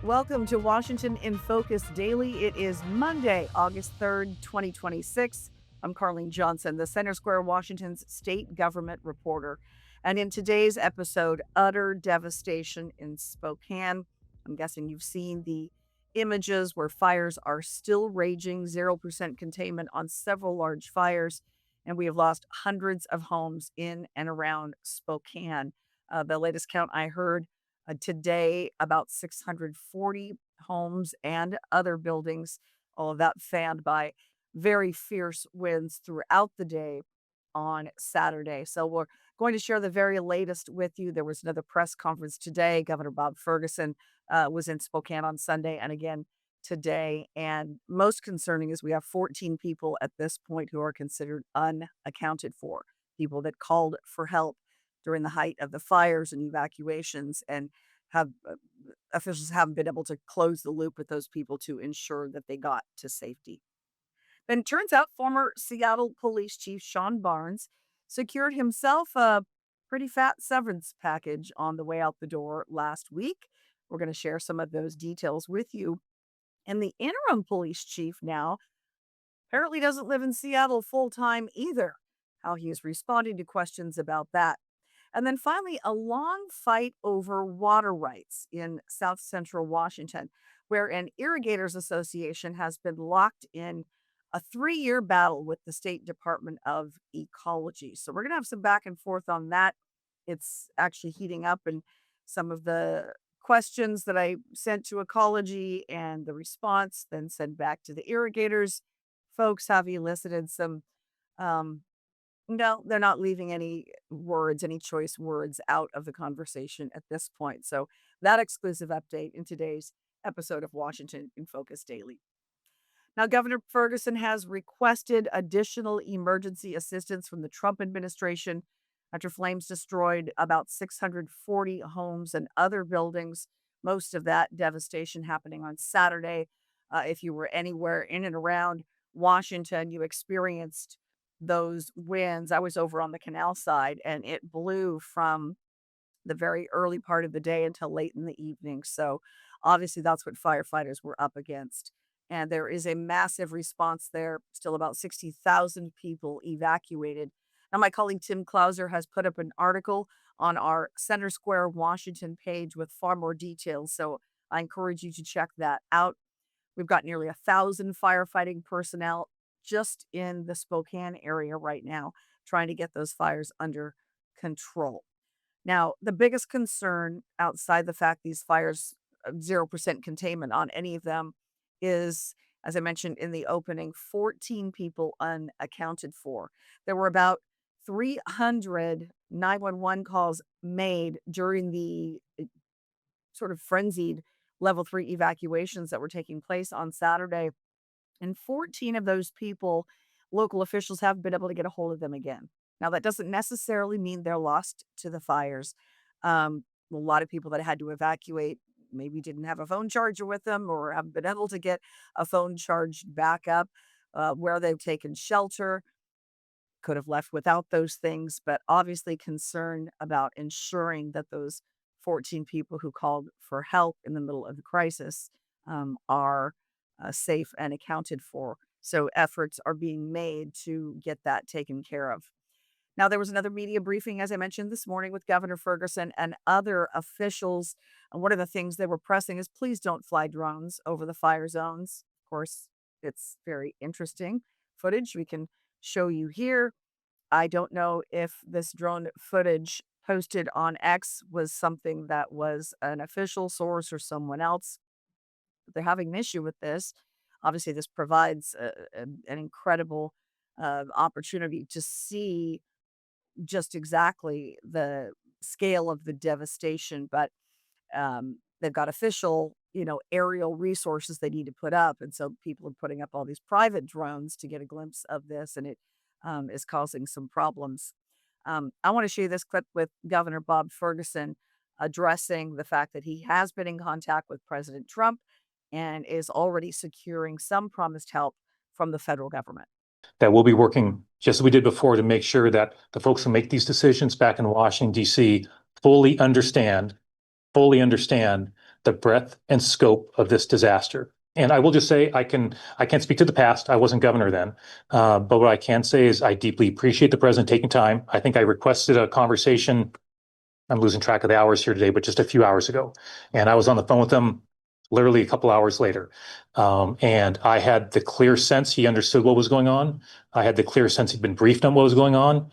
Welcome to Washington in Focus Daily. It is Monday, August 3rd, 2026. I'm Carlene Johnson, the Center Square Washington's state government reporter. And in today's episode, utter devastation in Spokane. I'm guessing you've seen the images where fires are still raging, 0% containment on several large fires, and we have lost hundreds of homes in and around Spokane. The latest count I heard today, about 640 homes and other buildings, all of that fanned by very fierce winds throughout the day on Saturday. So we're going to share the very latest with you. There was another press conference today. Governor Bob Ferguson was in Spokane on Sunday and again today. And most concerning is we have 14 people at this point who are considered unaccounted for, people that called for help during the height of the fires and evacuations, and have officials haven't been able to close the loop with those people to ensure that they got to safety. Then it turns out former Seattle Police Chief Shawn secured himself a pretty fat severance package on the way out the door last week. We're going to share some of those details with you. And the interim police chief now apparently doesn't live in Seattle full time either. How he is responding to questions about that. And then finally, a long fight over water rights in South Central Washington, where an irrigators association has been locked in a 3-year battle with the State Department of Ecology. So we're going to have some back and forth on that. It's actually heating up, and some of the questions that I sent to Ecology and the response then sent back to the irrigators folks have elicited some um, no, they're not leaving any words, any choice words out of the conversation at this point. So that exclusive update in today's episode of Washington in Focus Daily. Now, Governor Ferguson has requested additional emergency assistance from the Trump administration after flames destroyed about 640 homes and other buildings. Most of that devastation happening on Saturday. If you were anywhere in and around Washington, you experienced those winds. I was over on the canal side, and it blew from the very early part of the day until late in the evening. So obviously that's what firefighters were up against. And there is a massive response there. Still about 60,000 people evacuated. Now, my colleague Tim Clauser has put up an article on our Center Square Washington page with far more details. So I encourage you to check that out. We've got nearly 1,000 firefighting personnel just in the Spokane area right now, trying to get those fires under control. Now, the biggest concern outside the fact these fires, 0% containment on any of them, is, as I mentioned in the opening, 14 people unaccounted for. There were about 300 911 calls made during the sort of frenzied level 3 evacuations that were taking place on Saturday. And 14 of those people, local officials have been able to get a hold of them again. Now, that doesn't necessarily mean they're lost to the fires. A lot of people that had to evacuate maybe didn't have a phone charger with them or haven't been able to get a phone charged back up where they've taken shelter. Could have left without those things, but obviously concerned about ensuring that those 14 people who called for help in the middle of the crisis are safe and accounted for. So efforts are being made to get that taken care of. Now, there was another media briefing, as I mentioned this morning, with Governor Ferguson and other officials. And one of the things they were pressing is please don't fly drones over the fire zones. Of course, it's very interesting footage we can show you here. I don't know if this drone footage posted on X was something that was an official source or someone else. But they're having an issue with this. Obviously, this provides an incredible opportunity to see just exactly the scale of the devastation, but they've got official, aerial resources they need to put up, and so people are putting up all these private drones to get a glimpse of this, and it is causing some problems. I want to show you this clip with Governor Bob Ferguson addressing the fact that he has been in contact with President Trump and is already securing some promised help from the federal government. That we'll be working just as we did before to make sure that the folks who make these decisions back in Washington, D.C. fully understand the breadth and scope of this disaster. And I will just say, I can't speak to the past. I wasn't governor then, but what I can say is I deeply appreciate the president taking time. I think I requested a conversation. I'm losing track of the hours here today, but just a few hours ago, and I was on the phone with him literally a couple hours later. And I had the clear sense he understood what was going on. I had the clear sense he'd been briefed on what was going on.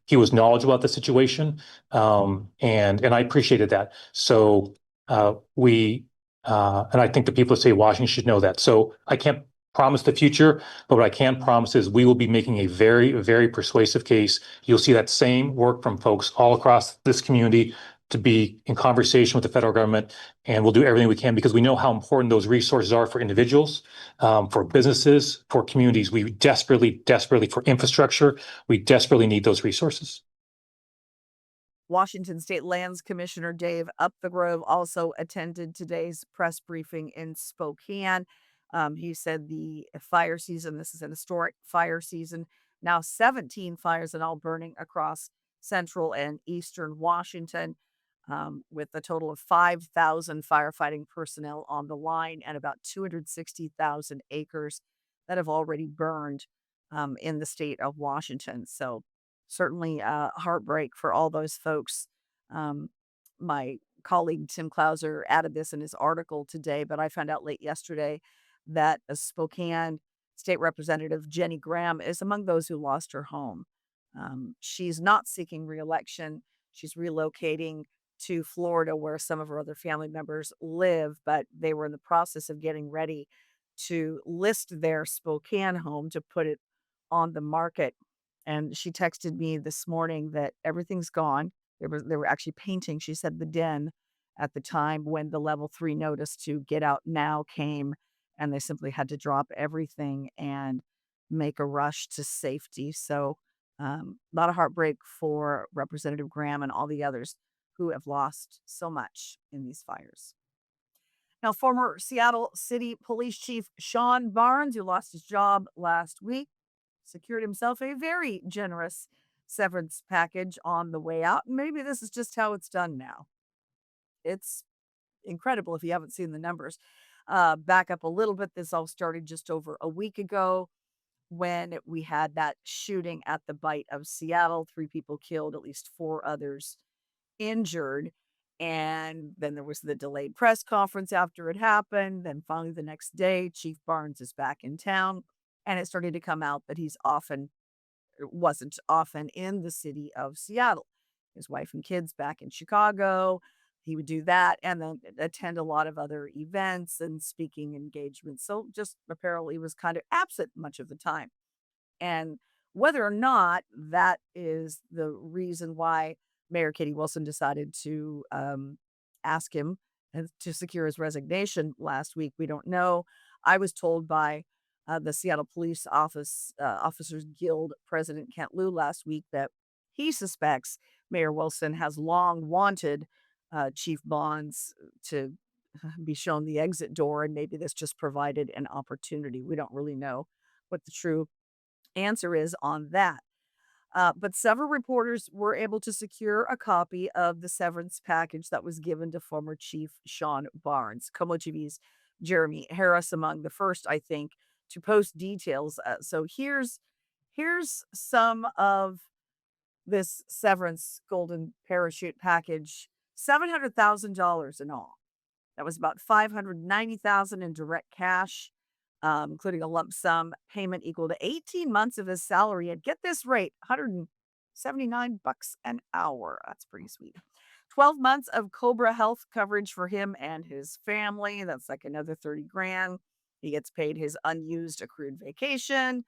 He was knowledgeable about the situation, and I appreciated that. So and I think the people that say Washington should know that. So I can't promise the future, but what I can promise is we will be making a very, very persuasive case. You'll see that same work from folks all across this community to be in conversation with the federal government, and we'll do everything we can because we know how important those resources are for individuals, for businesses, for communities. We desperately, desperately, for infrastructure, we desperately need those resources. Washington State Lands Commissioner Dave Upthegrove also attended today's press briefing in Spokane. He said the fire season, this is an historic fire season, now 17 fires in all burning across central and eastern Washington, with a total of 5,000 firefighting personnel on the line and about 260,000 acres that have already burned in the state of Washington. So, certainly heartbreak for all those folks. Um, my colleague Tim Clauser added this in his article today, but I found out late yesterday that a Spokane State Representative Jenny Graham is among those who lost her home. She's not seeking reelection. She's relocating to Florida, where some of her other family members live, but they were in the process of getting ready to list their Spokane home to put it on the market. And she texted me this morning that everything's gone. They were actually painting, she said, the den at the time when the level 3 notice to get out now came, and they simply had to drop everything and make a rush to safety. So, a lot of heartbreak for Representative Graham and all the others who have lost so much in these fires. Now, former Seattle City Police Chief Shawn Barnes, who lost his job last week, secured himself a very generous severance package on the way out. And maybe this is just how it's done now. It's incredible if you haven't seen the numbers. Back up a little bit. This all started just over a week ago when we had that shooting at the Bite of Seattle. 3 people killed, at least 4 others injured. And then there was the delayed press conference after it happened. Then finally, the next day, Chief Barnes is back in town. And it started to come out that wasn't often in the city of Seattle. His wife and kids back in Chicago. He would do that and then attend a lot of other events and speaking engagements. So just apparently was kind of absent much of the time. And whether or not that is the reason why Mayor Katie Wilson decided to ask him to secure his resignation last week, we don't know. I was told by the Seattle Police Officers Guild President Kent Liu last week that he suspects Mayor Wilson has long wanted Chief Bonds to be shown the exit door, and maybe this just provided an opportunity. We don't really know what the true answer is on that. But several reporters were able to secure a copy of the severance package that was given to former Chief Shawn Barnes. KOMO TV's Jeremy Harris among the first, I think, to post details. So here's some of this severance golden parachute package. $700,000 in all. That was about 590,000 in direct cash, including a lump sum payment equal to 18 months of his salary. And get this rate, 179 bucks an hour. That's pretty sweet. 12 months of Cobra Health coverage for him and his family. That's like another 30 grand. He gets paid his unused accrued vacation.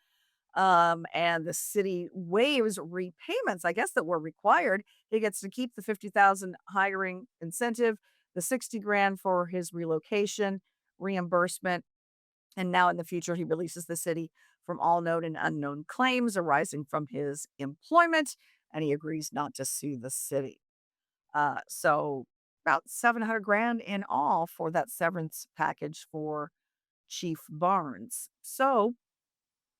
And the city waives repayments, I guess, that were required. He gets to keep the 50,000 hiring incentive, the 60 grand for his relocation reimbursement. And now in the future, he releases the city from all known and unknown claims arising from his employment, and he agrees not to sue the city. So about 700 grand in all for that severance package for Chief Barnes. So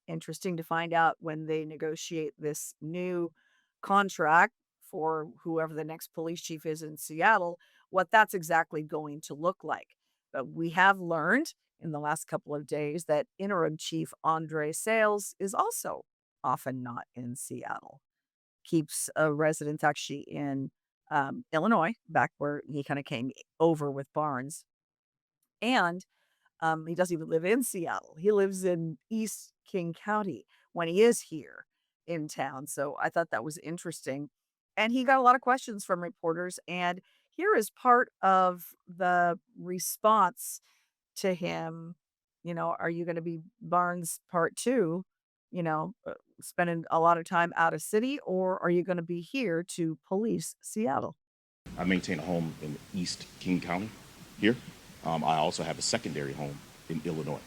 interesting to find out when they negotiate this new contract for whoever the next police chief is in Seattle, what that's exactly going to look like. But we have learned in the last couple of days that interim chief Andre Sales is also often not in Seattle. Keeps a residence actually in Illinois, back where he kind of came over with Barnes. And he doesn't even live in Seattle. He lives in East King County when he is here in town. So I thought that was interesting. And he got a lot of questions from reporters. And here is part of the response to him. Are you going to be Barnes part two? Spending a lot of time out of city, or are you going to be here to police Seattle? I maintain a home in East King County here. I also have a secondary home in Illinois,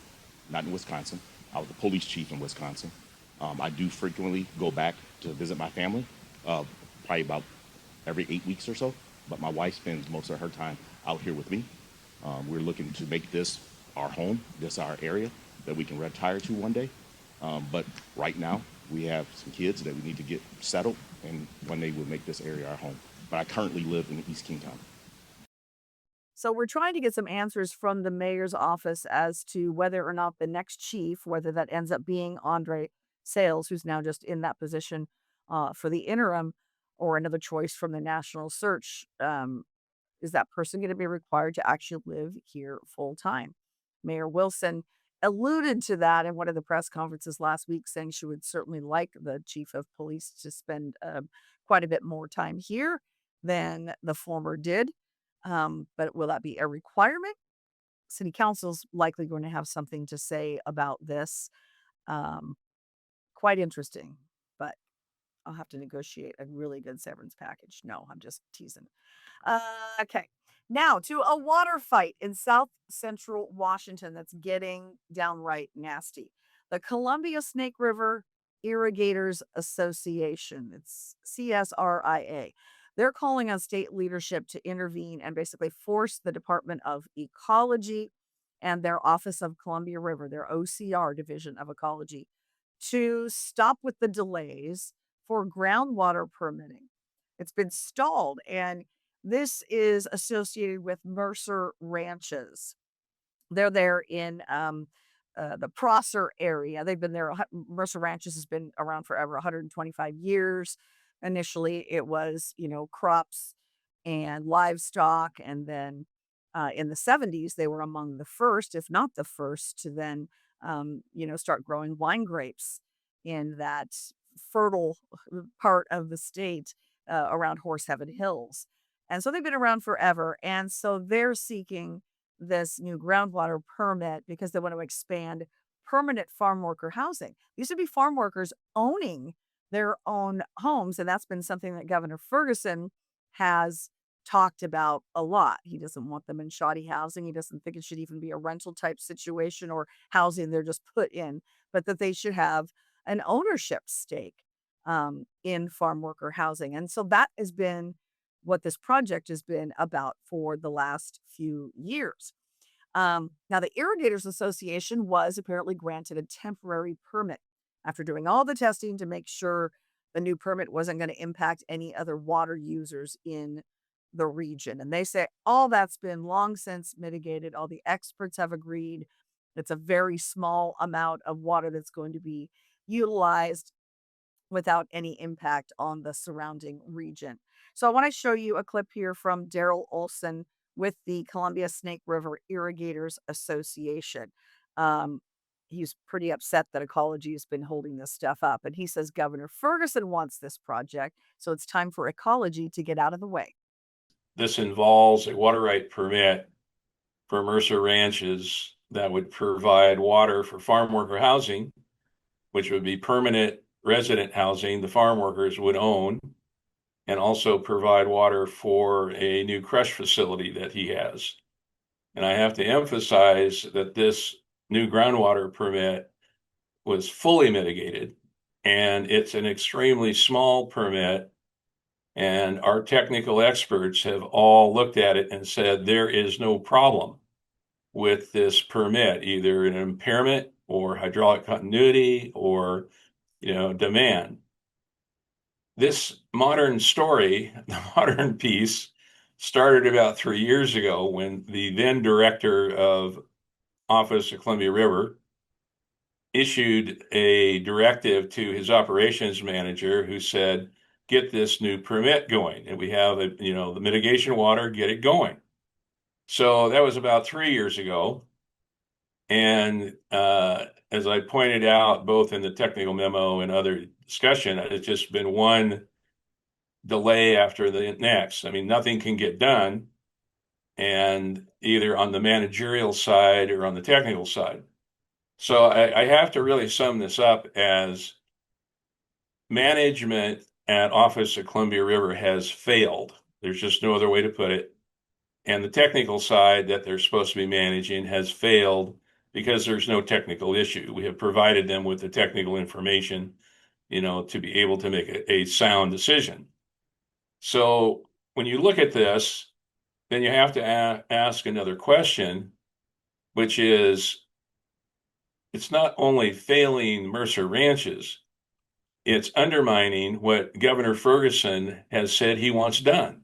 not in Wisconsin. I was the police chief in Wisconsin. I do frequently go back to visit my family, probably about every 8 weeks or so. But my wife spends most of her time out here with me. We're looking to make this our home, this our area that we can retire to one day. But right now, we have some kids that we need to get settled, and one day we'll make this area our home. But I currently live in East King County. So we're trying to get some answers from the mayor's office as to whether or not the next chief, whether that ends up being Andre Sales, who's now just in that position for the interim, or another choice from the national search. Is that person going to be required to actually live here full time? Mayor Wilson alluded to that in one of the press conferences last week, saying she would certainly like the chief of police to spend quite a bit more time here than the former did. But will that be a requirement? City council's likely going to have something to say about this. Um, Quite interesting, but I'll have to negotiate a really good severance package. No, I'm just teasing. Okay. Now to a water fight in South Central Washington that's getting downright nasty. The Columbia Snake River Irrigators Association, it's CSRIA. They're calling on state leadership to intervene and basically force the Department of Ecology and their Office of Columbia River, their OCR Division of Ecology, to stop with the delays for groundwater permitting. It's been stalled, and this is associated with Mercer Ranches. They're there in the Prosser area. They've been there. Mercer Ranches has been around forever, 125 years. Initially, it was, crops and livestock. And then in the 70s, they were among the first, if not the first, to then, start growing wine grapes in that fertile part of the state around Horseheaven Hills. And so they've been around forever. And so they're seeking this new groundwater permit because they want to expand permanent farm worker housing. These would be farm workers owning their own homes. And that's been something that Governor Ferguson has talked about a lot. He doesn't want them in shoddy housing. He doesn't think it should even be a rental type situation or housing they're just put in, but that they should have an ownership stake in farm worker housing. And so that has been what this project has been about for the last few years. Now, the Irrigators Association was apparently granted a temporary permit after doing all the testing to make sure the new permit wasn't going to impact any other water users in the region. And they say all that's been long since mitigated. All the experts have agreed it's a very small amount of water that's going to be utilized without any impact on the surrounding region. So I want to show you a clip here from Daryl Olson with the Columbia Snake River Irrigators Association. He's pretty upset that ecology has been holding this stuff up. And he says Governor Ferguson wants this project, so it's time for ecology to get out of the way. This involves a water right permit for Mercer Ranches that would provide water for farm worker housing, which would be permanent resident housing the farm workers would own, and also provide water for a new crush facility that he has. And I have to emphasize that this new groundwater permit was fully mitigated, and it's an extremely small permit. And our technical experts have all looked at it and said there is no problem with this permit, either an impairment or hydraulic continuity or demand. This modern story, the modern piece, started about 3 years ago when the then director of Office of Columbia River issued a directive to his operations manager who said, get this new permit going. And we have, the mitigation water, get it going. So that was about 3 years ago. And as I pointed out, both in the technical memo and other discussion, it's just been one delay after the next. I mean, nothing can get done, and either on the managerial side or on the technical side. So I have to really sum this up as management at Office of Columbia River has failed. There's just no other way to put it. And the technical side that they're supposed to be managing has failed because there's no technical issue. We have provided them with the technical information, to be able to make a sound decision. So when you look at this, then you have to ask another question, which is, it's not only failing Mercer Ranches, it's undermining what Governor Ferguson has said he wants done.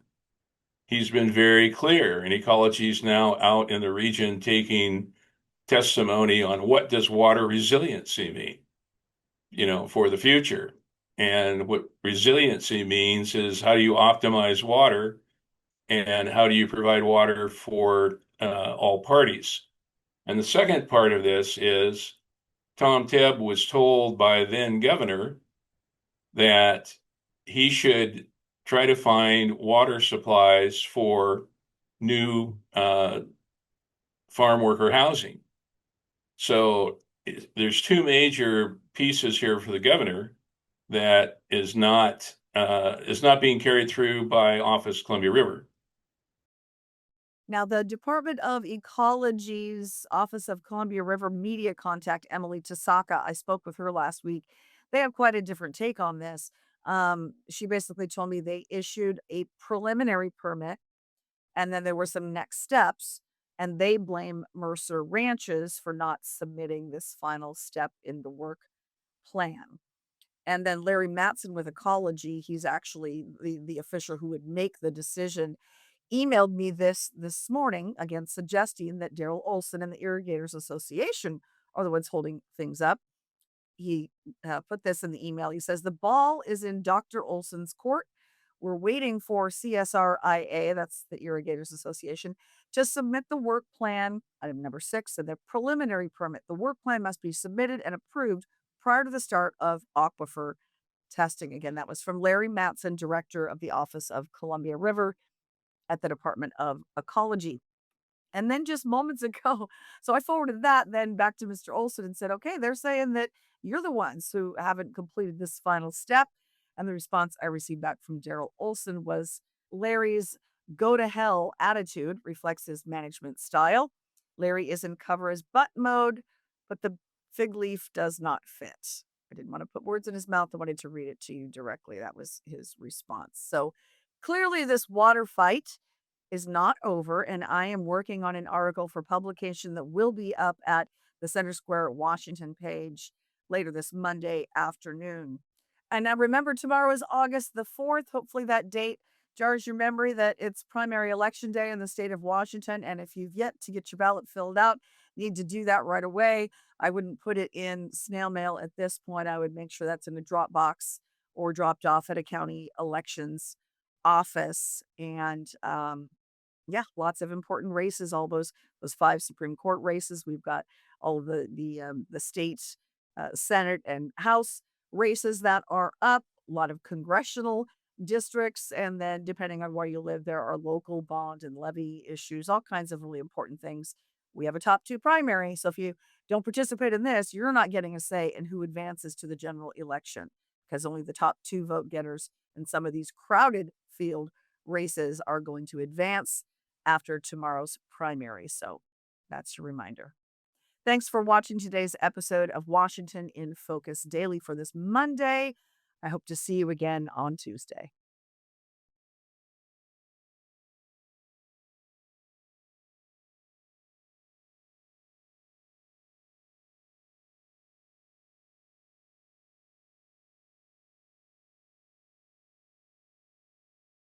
He's been very clear, and Ecology is now out in the region taking testimony on what does water resiliency mean, for the future. And what resiliency means is how do you optimize water and how do you provide water for all parties? And the second part of this is Tom Tebb was told by then governor that he should try to find water supplies for new farm worker housing. So there's two major pieces here for the governor that is not being carried through by Office Columbia River. Now, the Department of Ecology's Office of Columbia River media contact, Emily Tasaka, I spoke with her last week. They have quite a different take on this. She basically told me they issued a preliminary permit and then there were some next steps, and they blame Mercer Ranches for not submitting this final step in the work plan. And then Larry Matson with Ecology, he's actually the official who would make the decision, emailed me this morning, again, suggesting that Daryl Olson and the Irrigators Association are the ones holding things up. He put this in the email. He says, the ball is in Dr. Olson's court. We're waiting for CSRIA, that's the Irrigators Association, to submit the work plan, item number 6, and the preliminary permit. The work plan must be submitted and approved prior to the start of aquifer testing. Again, that was from Larry Matson, director of the Office of Columbia River at the Department of Ecology. And then just moments ago, so I forwarded that then back to Mr. Olson and said, okay, they're saying that you're the ones who haven't completed this final step. And the response I received back from Daryl Olson was, Larry's go to hell attitude reflects his management style. Larry is in cover his butt mode, but the fig leaf does not fit. I didn't want to put words in his mouth. I wanted to read it to you directly. That was his response. So clearly this water fight is not over, and I am working on an article for publication that will be up at the Center Square Washington page later this Monday afternoon. And now remember, tomorrow is August the 4th. Hopefully that date jars your memory that it's primary election day in the state of Washington. And if you've yet to get your ballot filled out, need to do that right away. I wouldn't put it in snail mail at this point. I would make sure that's in a drop box or dropped off at a county elections office. And yeah, lots of important races, all those 5 Supreme Court races. We've got all of the state Senate and House races that are up, a lot of congressional districts, and then depending on where you live, there are local bond and levy issues, all kinds of really important things. We have a top 2 primary, so if you don't participate in this, you're not getting a say in who advances to the general election, because only the top 2 vote getters in some of these crowded field races are going to advance after tomorrow's primary. So that's your reminder. Thanks for watching today's episode of Washington in Focus Daily for this Monday. I hope to see you again on Tuesday.